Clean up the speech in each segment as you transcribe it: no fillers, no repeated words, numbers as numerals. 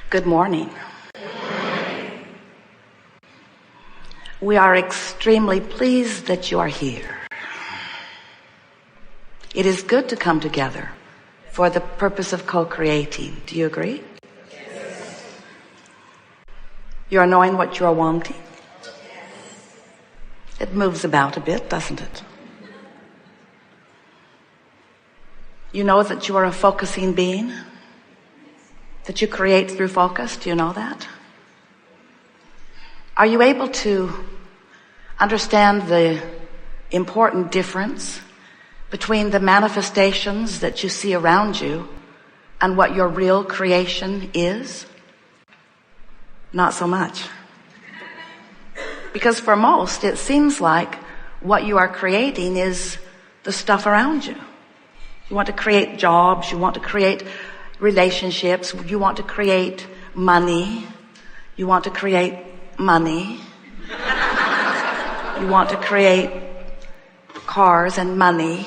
Good morning. We are extremely pleased that you are here. It is good to come together for the purpose of co-creating. Do you agree? Yes. You are knowing what you are wanting. It moves about a bit, doesn't it? You know that you are a focusing being, that you create through focus. Do you know that? Are you able to understand the important difference between the manifestations that you see around you and what your real creation is? Not so much. Because for most, it seems like what you are creating is the stuff around you. You want to create jobs, you want to create relationships, you want to create money, you want to create money, you want to create cars and money.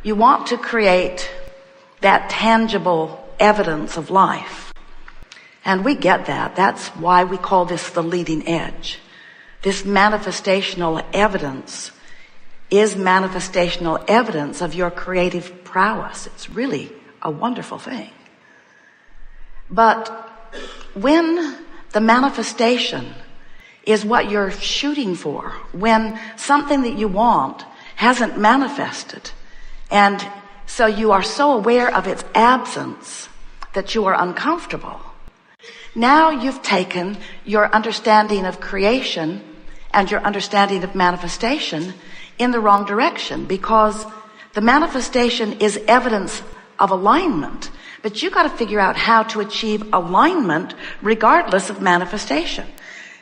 You want to create that tangible evidence of life. And we get that. That's why we call this the leading edge. This manifestational evidence is manifestational evidence of your creative prowess. It's really a wonderful thing. But when the manifestation is what you're shooting for, when something that you want hasn't manifested, and so you are so aware of its absence that you are uncomfortable, now you've taken your understanding of creation and your understanding of manifestation in the wrong direction, because the manifestation is evidence of alignment, but you got to figure out how to achieve alignment regardless of manifestation.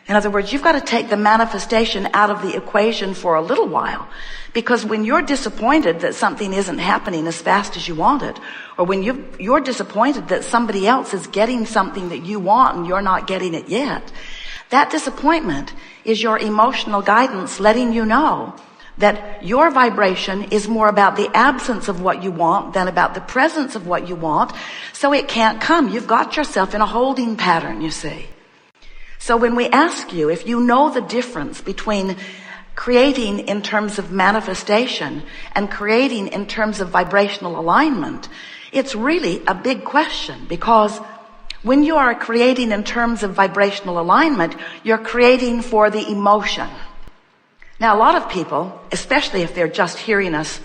In other words, you've got to take the manifestation out of the equation for a little while, because when you're disappointed that something isn't happening as fast as you want it, or when you're disappointed that somebody else is getting something that you want and you're not getting it yet, that disappointment is your emotional guidance letting you know that your vibration is more about the absence of what you want than about the presence of what you want, so it can't come. You've got yourself in a holding pattern, you see. So when we ask you if you know the difference between creating in terms of manifestation and creating in terms of vibrational alignment, it's really a big question, because when you are creating in terms of vibrational alignment, you're creating for the emotion. Now, a lot of people, especially if they're just hearing us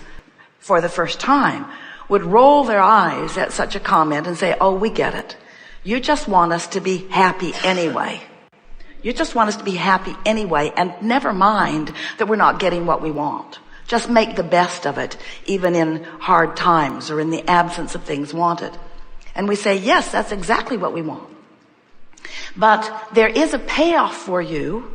for the first time, would roll their eyes at such a comment and say, oh, we get it. You just want us to be happy anyway. You just want us to be happy anyway, and never mind that we're not getting what we want. Just make the best of it, even in hard times or in the absence of things wanted. And we say, yes, that's exactly what we want. But there is a payoff for you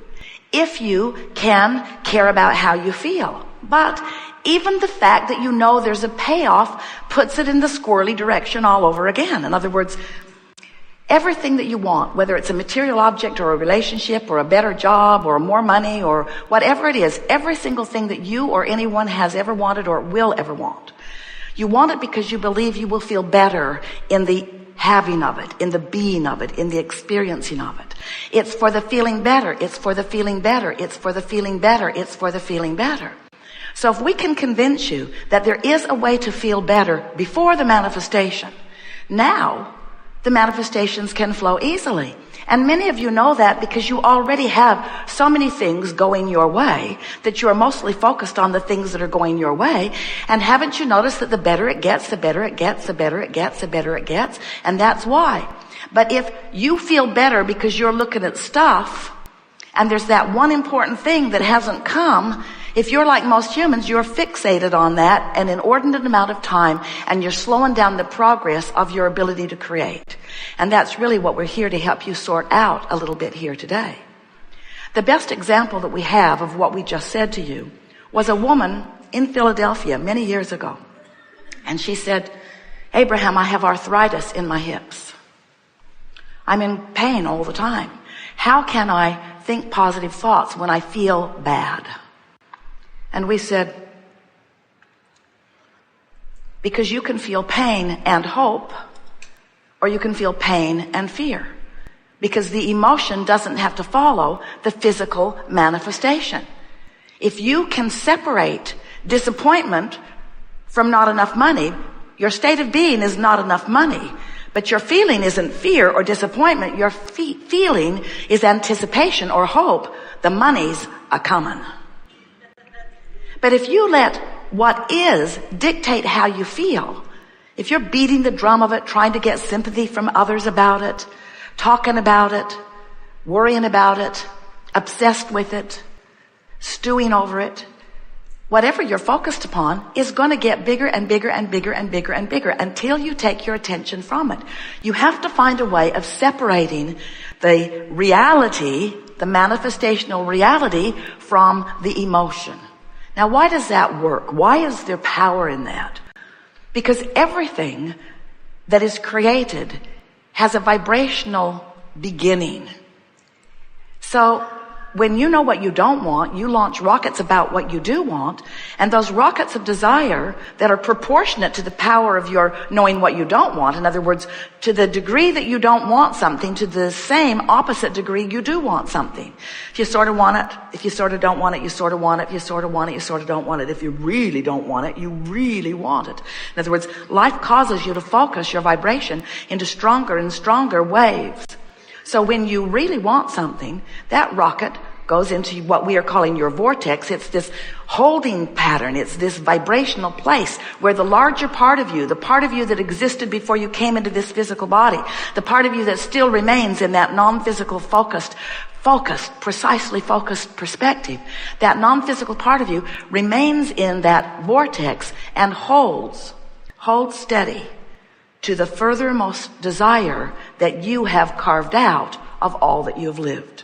if you can care about how you feel. But even the fact that you know there's a payoff puts it in the squirrely direction all over again. In other words, everything that you want, whether it's a material object or a relationship or a better job or more money or whatever it is, every single thing that you or anyone has ever wanted or will ever want, you want it because you believe you will feel better in the having of it, in the being of it, in the experiencing of it. It's for the feeling better. It's for the feeling better. It's for the feeling better. It's for the feeling better. So if we can convince you that there is a way to feel better before the manifestation, now the manifestations can flow easily. And many of you know that because you already have so many things going your way that you are mostly focused on the things that are going your way. And haven't you noticed that the better it gets, the better it gets, the better it gets, the better it gets? And that's why. But if you feel better because you're looking at stuff and there's that one important thing that hasn't come, if you're like most humans, you're fixated on that an inordinate amount of time, and you're slowing down the progress of your ability to create. And that's really what we're here to help you sort out a little bit here today. The best example that we have of what we just said to you was a woman in Philadelphia many years ago. And she said, Abraham, I have arthritis in my hips. I'm in pain all the time. How can I think positive thoughts when I feel bad? And we said, because you can feel pain and hope, or you can feel pain and fear, because the emotion doesn't have to follow the physical manifestation. If you can separate disappointment from not enough money, your state of being is not enough money, but your feeling isn't fear or disappointment. Your feeling is anticipation or hope. The money's a-coming. But if you let what is dictate how you feel, if you're beating the drum of it, trying to get sympathy from others about it, talking about it, worrying about it, obsessed with it, stewing over it, whatever you're focused upon is going to get bigger and bigger and bigger and bigger and bigger until you take your attention from it. You have to find a way of separating the reality, the manifestational reality, from the emotion. Now, why does that work? Why is there power in that? Because everything that is created has a vibrational beginning. So when you know what you don't want, you launch rockets about what you do want, and those rockets of desire that are proportionate to the power of your knowing what you don't want. In other words, to the degree that you don't want something, to the same opposite degree you do want something. If you sort of want it, if you sort of don't want it, you sort of want it. If you sort of want it, you sort of don't want it. If you really don't want it, you really want it. In other words, life causes you to focus your vibration into stronger and stronger waves. So when you really want something, that rocket goes into what we are calling your vortex. It's this holding pattern. It's this vibrational place where the larger part of you, the part of you that existed before you came into this physical body, the part of you that still remains in that non-physical precisely focused perspective, that non-physical part of you remains in that vortex and holds steady to the furthermost desire that you have carved out of all that you have lived.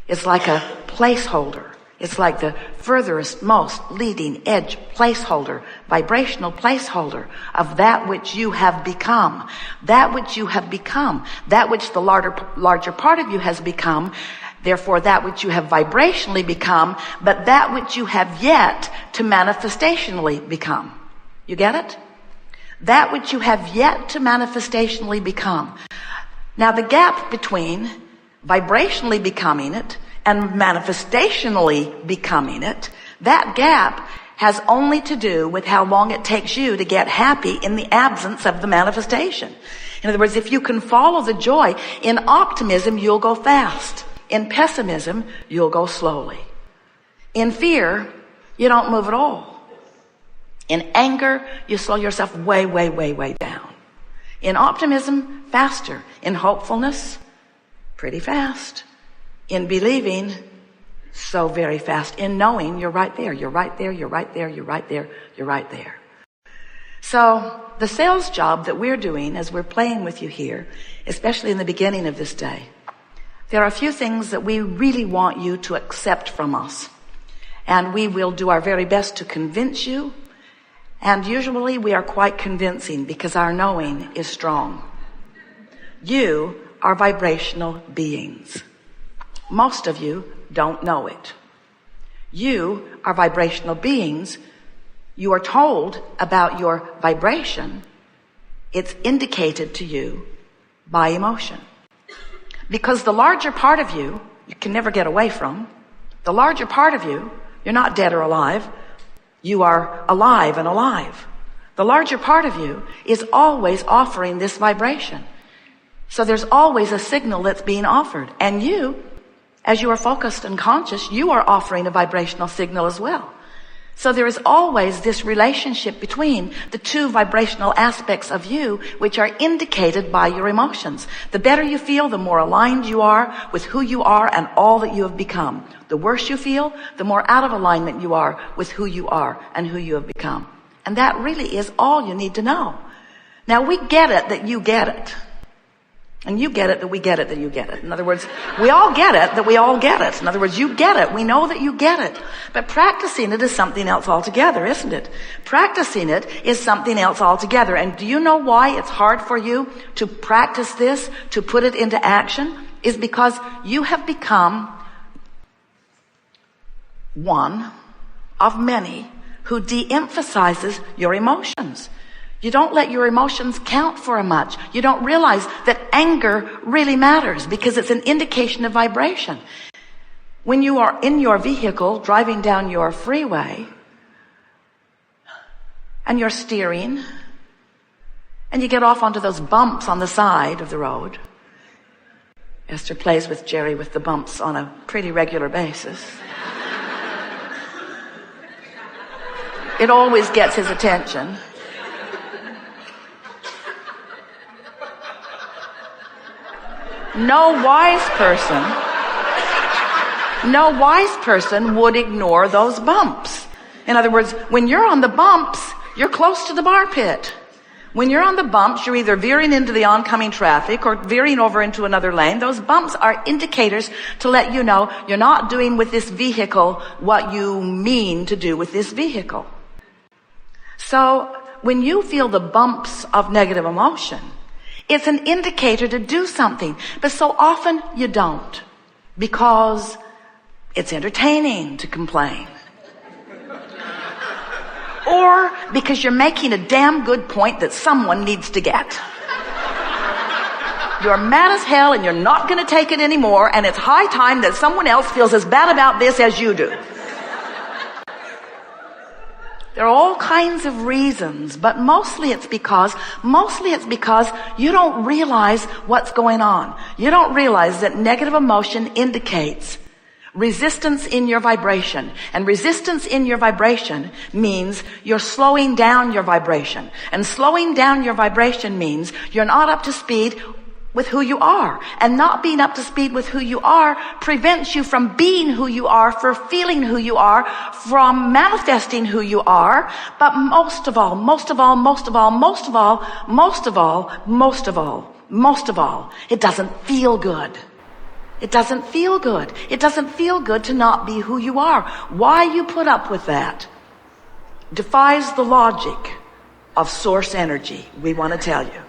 It's like a placeholder. It's like the furthest, most leading edge placeholder, vibrational placeholder of that which you have become. That which you have become. That which the larger part of you has become. Therefore, that which you have vibrationally become, but that which you have yet to manifestationally become. You get it? That which you have yet to manifestationally become. Now, the gap between vibrationally becoming it and manifestationally becoming it, that gap has only to do with how long it takes you to get happy in the absence of the manifestation. In other words, if you can follow the joy, in optimism, you'll go fast. In pessimism, you'll go slowly. In fear, you don't move at all. In anger, you slow yourself way, way, way, way down. In optimism, faster. In hopefulness, pretty fast. In believing, so very fast. In knowing, you're right there, you're right there, you're right there, you're right there, you're right there. So the sales job that we're doing as we're playing with you here, especially in the beginning of this day, there are a few things that we really want you to accept from us. And we will do our very best to convince you. And usually we are quite convincing because our knowing is strong. You are vibrational beings. Most of you don't know it. You are vibrational beings. You are told about your vibration. It's indicated to you by emotion. Because the larger part of you, you can never get away from. The larger part of you, you're not dead or alive. You are alive and alive. The larger part of you is always offering this vibration. So there's always a signal that's being offered. And you, as you are focused and conscious, you are offering a vibrational signal as well. So there is always this relationship between the two vibrational aspects of you, which are indicated by your emotions. The better you feel, the more aligned you are with who you are and all that you have become. The worse you feel, the more out of alignment you are with who you are and who you have become. And that really is all you need to know. Now, we get it that you get it. And you get it that we get it that you get it. In other words, we all get it that we all get it. In other words, you get it. We know that you get it. But practicing it is something else altogether, isn't it? Practicing it is something else altogether. And do you know why it's hard for you to practice this, to put it into action? Is because you have become one of many who de-emphasizes your emotions. You don't let your emotions count for much. You don't realize that anger really matters because it's an indication of vibration. When you are in your vehicle driving down your freeway and you're steering and you get off onto those bumps on the side of the road. Esther plays with Jerry with the bumps on a pretty regular basis. It always gets his attention. No wise person would ignore those bumps. In other words, when you're on the bumps, you're close to the bar pit. When you're on the bumps, you're either veering into the oncoming traffic or veering over into another lane. Those bumps are indicators to let you know you're not doing with this vehicle what you mean to do with this vehicle. So when you feel the bumps of negative emotion, it's an indicator to do something. But so often you don't, because it's entertaining to complain. Or because you're making a damn good point that someone needs to get. You're mad as hell and you're not going to take it anymore, and it's high time that someone else feels as bad about this as you do. There are all kinds of reasons, but mostly it's because you don't realize what's going on. You don't realize that negative emotion indicates resistance in your vibration. And resistance in your vibration means you're slowing down your vibration. And slowing down your vibration means you're not up to speed with who you are. And not being up to speed with who you are prevents you from being who you are, from feeling who you are, from manifesting who you are. But most of all, it doesn't feel good. It doesn't feel good. It doesn't feel good to not be who you are. Why you put up with that defies the logic of source energy, we want to tell you.